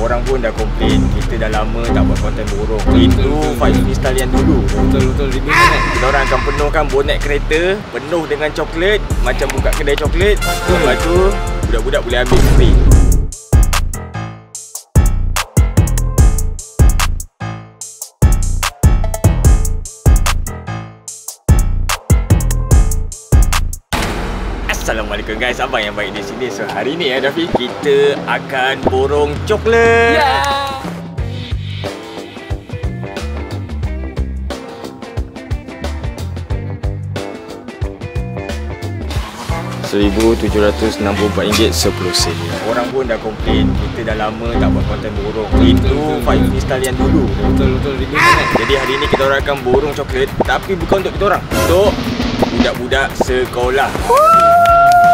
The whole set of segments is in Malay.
Orang pun dah komplain kita dah lama tak buat konten borong. Itu 5 freestyle yang dulu. Betul ini sangat. Kita orang akan penuhkan bonet kereta penuh dengan coklat, macam buka kedai coklat. Lepas tu budak-budak boleh ambil free. Assalamualaikum guys, abang yang baik di sini. So hari ni Dafi, kita akan borong coklat. Yeah. RM1,764 10 sen. Orang pun dah komplain kita dah lama tak buat konten borong. Itu 5 freestyle yang dulu. Betul ini sangat. Jadi hari ni kita orang akan borong coklat, tapi bukan untuk kita orang, untuk budak-budak sekolah.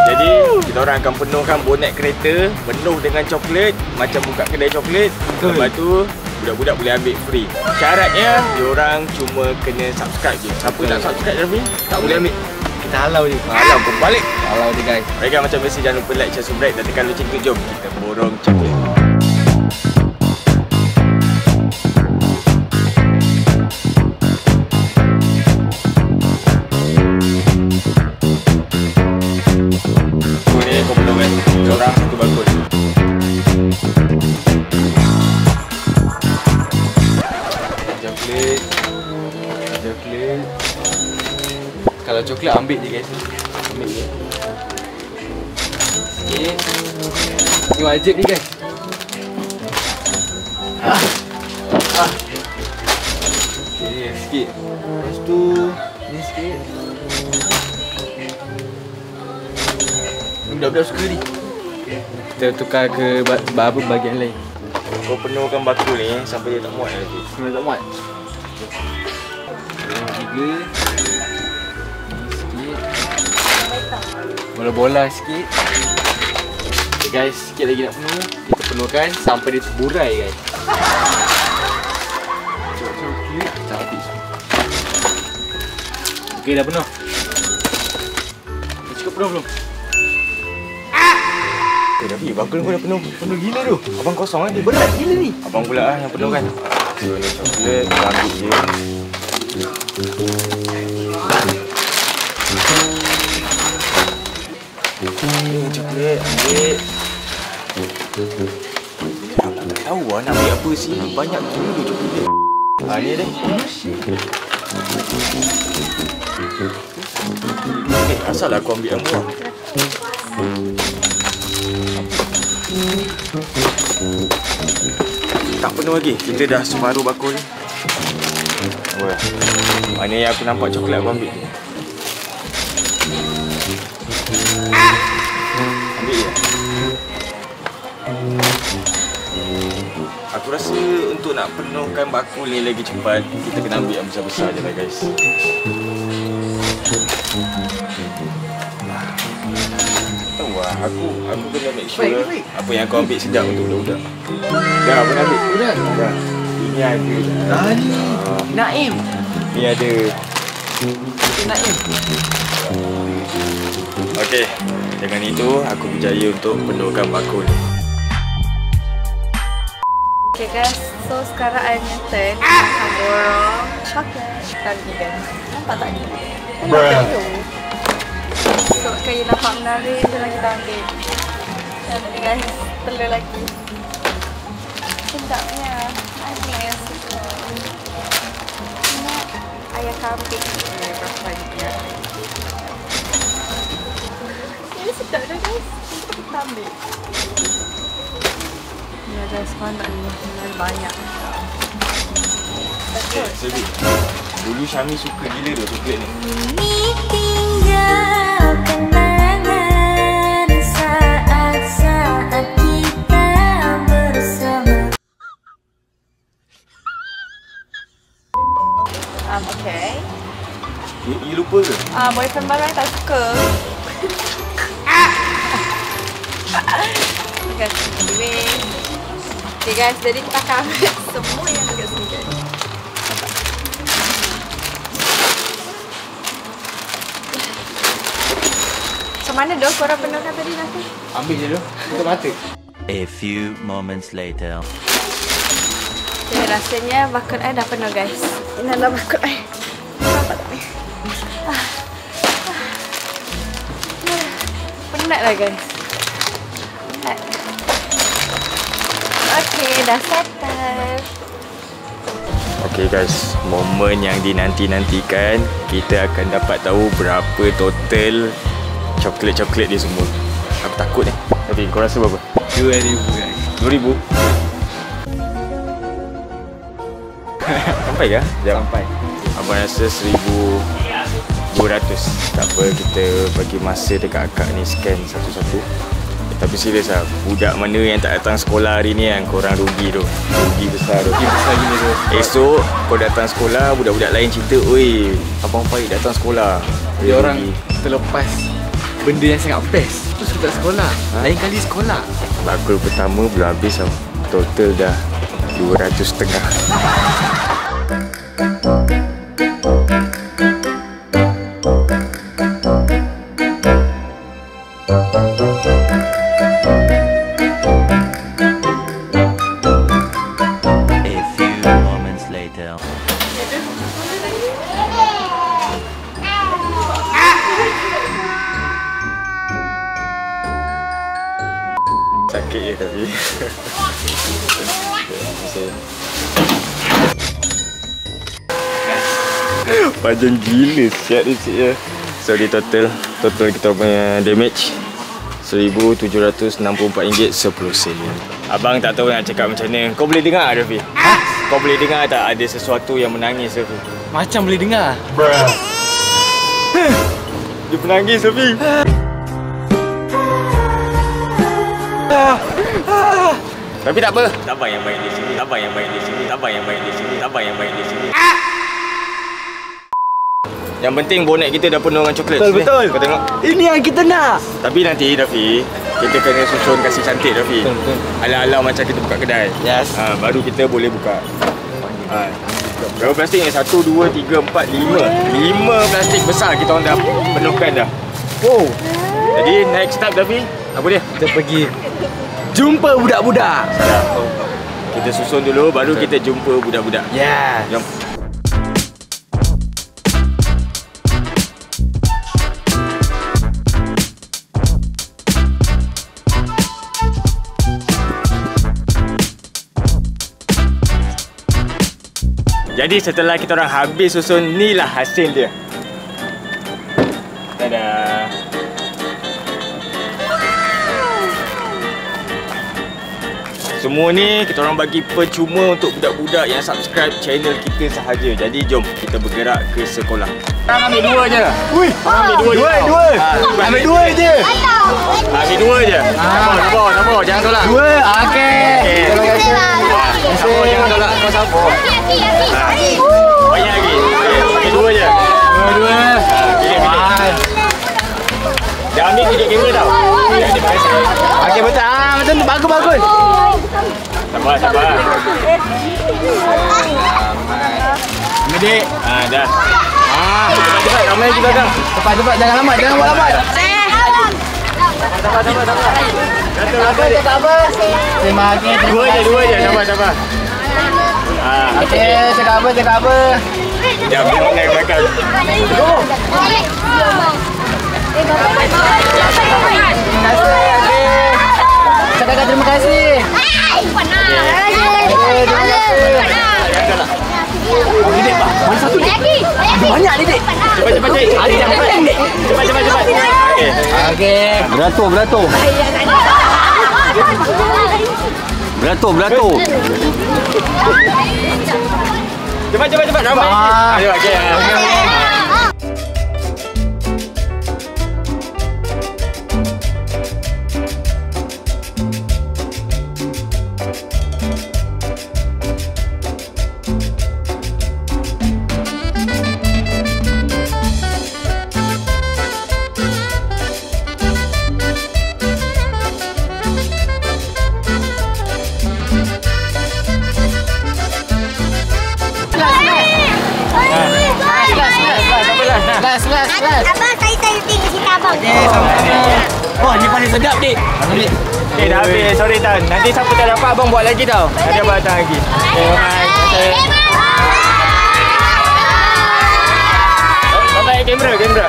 Jadi kita orang akan penuhkan bonet kereta penuh dengan coklat, macam buka kedai coklat. Lepas tu budak-budak boleh ambil free. Syaratnya diorang cuma kena subscribe je. Siapa tak subscribe Dafi, tak boleh ambil. Kita halau je. Halau pun balik. Halau je guys. Baiklah, macam biasa jangan lupa like, share, subscribe dan tekan lonceng tu. Jom kita borong coklat. Ni kau penuh kan? Diorang satu bakul. Coklat. Kalau coklat ambil je guys. Ambil je. Sikit. Ni wajib ni guys. Okay, sikit. Lepas tu ni sikit. Budak-budak suka ni. Kita tukar ke bahagian lain. Kau penuhkan bakul ni sampai dia tak muat lagi. Sampai tak muat. Yang tiga. Sikit. Bola-bola sikit. Okay guys, sikit lagi nak penuh. Kita penuhkan sampai dia terburai guys. Coklat. Kita habis. Okay, dah penuh. Dah cukup penuh belum? Dafi, bakul kau dah penuh gila tu. Abang kosong dia berat gila ni. Abang pula yang penuh kan. So ni coklat, kita ambil je. Ni coklat, ambil. Aku tak tahu lah nak ambil apa sini. Banyak gila coklat. Ni deh. Asal aku ambil yang murah. Tak penuh lagi. Kita dah separuh bakul ni. Wah. Mana yang aku nampak coklat aku ambil je. Ambil je. Aku rasa untuk nak penuhkan bakul ni lagi cepat, kita kena ambil yang besar-besar je lah guys. Wah, aku kena make sure apa yang aku ambil sedap untuk budak-budak. Dah, apa nak ambil? Dah. Ini ada. Ni Naim. Ni ada. Naim. Okey, dengan itu aku berjaya untuk penuhkan bakul. Okay guys, so sekarang I punya turn akan borong coklat. Kali ni guys, nampak tak ni? So kayu nampak menarik, jom kita ambil. Dan ni guys, telur lagi. Sedapnya, I think ayah suka. Nak ayah kambing. Berapa banyak ya? Ini sedap dah guys, kita ambil. Ya guys, mana ni? Banyak. Sebi. Dulu Syami suka gila tu coklat ni. Ini tinggal kenangan saat-saat kita bersama. Okay. You lupa ke? Boyfriend baru I tak suka. Guys, anyway. Okay guys, jadi kita akan ambil semua yang dekat sini guys. Macam mana dok korang penuhkan tadi nanti? Ambil je dulu. Tutup mata. A few moments later. Okay, rasanya bakul air dah penuh guys. Ini adalah bakul air. Nampak tak ni? Penat lah guys. Penat. Okay, dah settle. Okay guys, momen yang dinanti-nantikan. Kita akan dapat tahu berapa total coklat-coklat dia semua. Aku takut ni. Tapi kau rasa berapa? 2,000 guys. 2,000? Sampai ke? Sampai. Abang rasa 1,200. Tak apa, kita bagi masa dekat akak ni scan satu-satu. Tapi serius lah, budak mana yang tak datang sekolah hari ni kan, korang rugi tu. Rugi besar tu. Rugi besar gila tu. Esok kau datang sekolah, budak-budak lain cerita, oi, Abang Faik datang sekolah. Dia orang terlepas benda yang sangat best. Terus kita sekolah. Lain kali sekolah. Bakul pertama belum habis tau. Total dah 200.5. Sakit je tapi. Panjang gila siap dia cik ya. So di total kita punya damage RM1,764.10 sen. Abang tak tahu nak cakap macam mana. Kau boleh dengar Rafi? Ha? Kau boleh dengar tak ada sesuatu yang menangis Rafi? Macam boleh dengar. Dia menangis Rafi. Tapi tak apa. Sabar yang baik di sini. Sabar yang baik di sini. Sabar yang baik di sini. Sabar yang baik di sini. Yang penting bonet kita dah penuh dengan coklat. Betul. Kau tengok. Ini yang kita nak. Tapi nanti Rafi, kita kena susun kasih cantik Rafi. Betul. Ala-ala macam kita buka kedai. Yes. Baru kita boleh buka. Berapa plastik ni? 1, 2, 3, 4, 5. 5 plastik besar kita orang dah penuhkan dah. Wow. Jadi next step Rafi, apa dia? Kita pergi jumpa budak-budak. Salah. Kita susun dulu baru kita jumpa budak-budak. Yes. Jom. Jadi setelah kita orang habis susun, ni lah hasil dia. Dadah. Semua ni kita orang bagi percuma untuk budak-budak yang subscribe channel kita sahaja. Jadi jom kita bergerak ke sekolah. Ambil 2 je. Ui, ambil 2 je. 2. Ambil 2 je. Ambil 2 je. Sabar. Jangan tolak. 2. Okey. Terima kasih. Jangan tolak. Kau sabar. Banyak lagi. Ambil 2 je. 2. Dah ambil video kamera tau. Okey betul. Betul tu bagus. Sabar. Medik. Dah. Cepat, ramai lagi belakang. Cepat, jangan lambat, jangan buat lambat. Sabar. Tak apa. Terima kasih. 2 je. Sabar. Okey, cakap apa? Jom, naik belakang. Cakap terima kasih. Didik, mana satu ni? Banyak Didik. Cepat cik. Cepat. Okey. Beratur. Beratur. Cepat. Ramai. Okey. Last. Abang, saya tengok cerita abang. Okey, sama-sama. Oh, ni paling sedap, Dik. Ambil. Okay, dah habis. Sorry Tan. Nanti siapa tak dapat abang buat lagi tau. Nanti abang datang lagi. Okay, bye. Bye-bye kamera.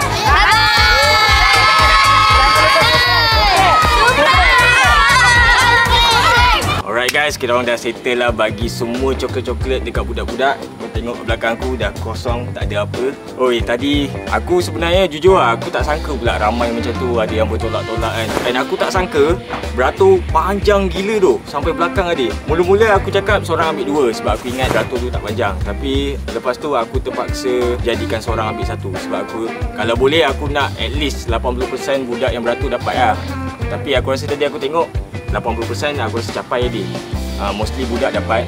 Alright guys, kita orang dah settle lah bagi semua coklat-coklat dekat budak-budak. Kau tengok ke belakang aku dah kosong, tak ada apa. Oi, tadi aku sebenarnya jujur lah, aku tak sangka pula ramai macam tu, ada yang bertolak-tolak kan. Dan aku tak sangka beratur panjang gila tu sampai belakang tadi. Mula-mula aku cakap seorang ambil dua sebab aku ingat beratur tu tak panjang. Tapi lepas tu aku terpaksa jadikan seorang ambil satu sebab aku kalau boleh aku nak at least 80% budak yang beratur dapat lah. Tapi aku rasa tadi aku tengok 80% aku rasa capai tadi. Mostly budak dapat.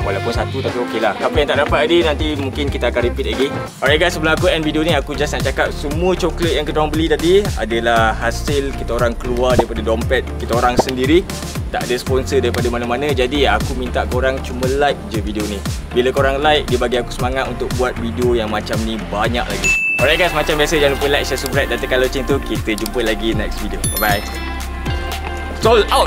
Walaupun satu tapi okey lah. Apa yang tak dapat tadi nanti mungkin kita akan repeat lagi. Alright guys, sebelum aku end video ni aku just nak cakap semua coklat yang kita orang beli tadi adalah hasil kita orang keluar daripada dompet kita orang sendiri. Tak ada sponsor daripada mana-mana. Jadi aku minta korang cuma like je video ni. Bila korang like, dia bagi aku semangat untuk buat video yang macam ni banyak lagi. Alright guys, macam biasa jangan lupa like, share, subscribe dan tekan loceng tu. Kita jumpa lagi next video. Bye bye. Sold out.